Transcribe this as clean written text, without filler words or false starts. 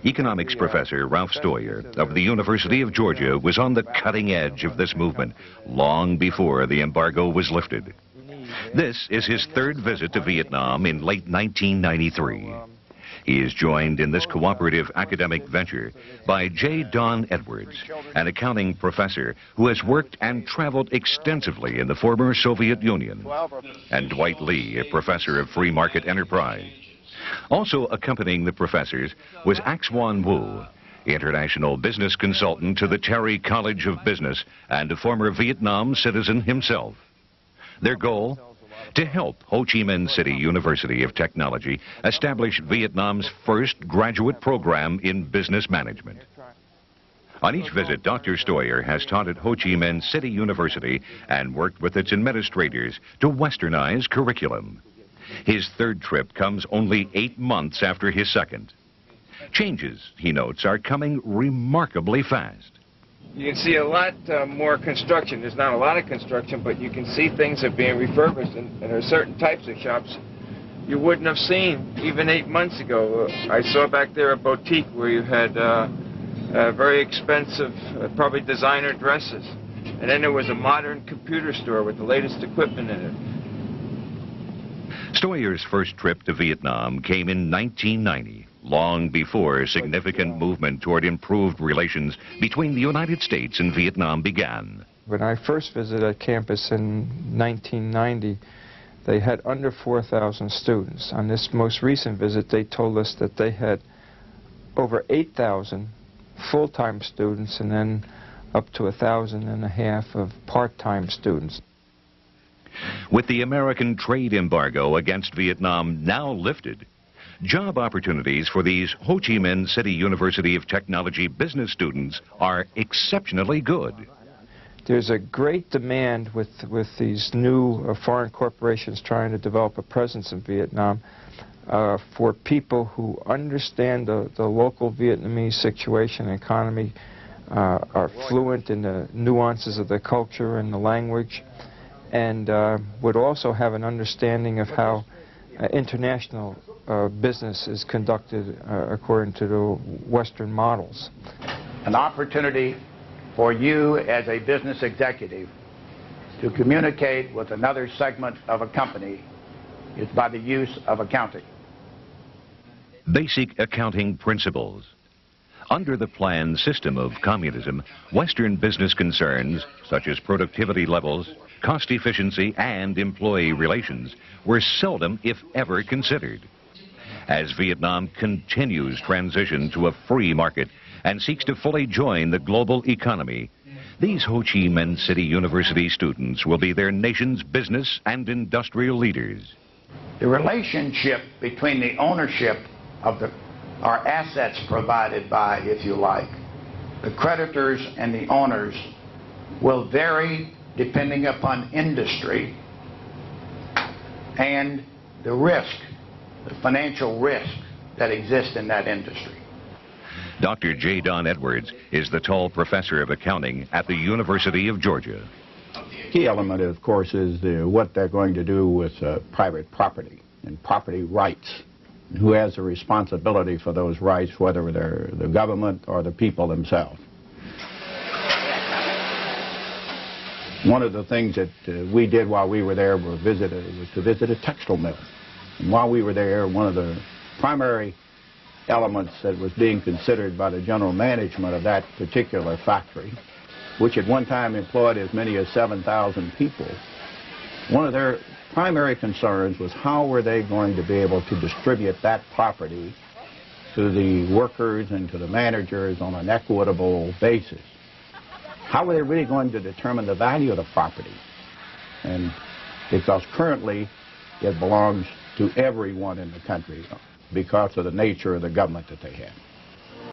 Economics professor Ralph Steuer of the University of Georgia was on the cutting edge of this movement long before the embargo was lifted. This is his third visit to Vietnam in late 1993. He is joined in this cooperative academic venture by J. Don Edwards, an accounting professor who has worked and traveled extensively in the former Soviet Union, and Dwight Lee, a professor of free market enterprise. Also accompanying the professors was Axwan Wu, international business consultant to the Terry College of Business and a former Vietnam citizen himself. Their goal? To help Ho Chi Minh City University of Technology establish Vietnam's first graduate program in business management. On each visit, Dr. Steuer has taught at Ho Chi Minh City University and worked with its administrators to westernize curriculum. His third trip comes only 8 months after his second. Changes, he notes, are coming remarkably fast. You can see a lot more construction. There's not a lot of construction, but you can see things are being refurbished, and there are certain types of shops you wouldn't have seen even 8 months ago. I saw back there a boutique where you had very expensive, probably designer dresses, and then there was a modern computer store with the latest equipment in it. Steuer's first trip to Vietnam came in 1990. Long before significant movement toward improved relations between the United States and Vietnam began. When I first visited campus in 1990, they had under 4,000 students. On this most recent visit, they told us that they had over 8,000 full-time students and then up to 1,500 of part-time students. With the American trade embargo against Vietnam now lifted, job opportunities for these Ho Chi Minh City University of Technology business students are exceptionally good. There's a great demand with these new foreign corporations trying to develop a presence in Vietnam for people who understand the local Vietnamese situation and economy, are fluent in the nuances of the culture and the language, and would also have an understanding of how international business is conducted according to the Western models. An opportunity for you as a business executive to communicate with another segment of a company is by the use of accounting. Basic accounting principles. Under the planned system of communism, Western business concerns, such as productivity levels, cost efficiency, and employee relations, were seldom, if ever, considered. As Vietnam continues transition to a free market and seeks to fully join the global economy, these Ho Chi Minh City University students will be their nation's business and industrial leaders. The relationship between the ownership of our assets provided by, if you like, the creditors and the owners will vary depending upon industry and the risk, the financial risk that exists in that industry. Dr. J. Don Edwards is the Toll Professor of Accounting at the University of Georgia. Key element, of course, is what they're going to do with private property and property rights. Who has the responsibility for those rights, whether they're the government or the people themselves. One of the things that we did while we were there was to visit a textile mill. And while we were there, one of the primary elements that was being considered by the general management of that particular factory, which at one time employed as many as 7,000 people, one of their primary concerns was how were they going to be able to distribute that property to the workers and to the managers on an equitable basis. How were they really going to determine the value of the property? And because currently it belongs to everyone in the country because of the nature of the government that they have.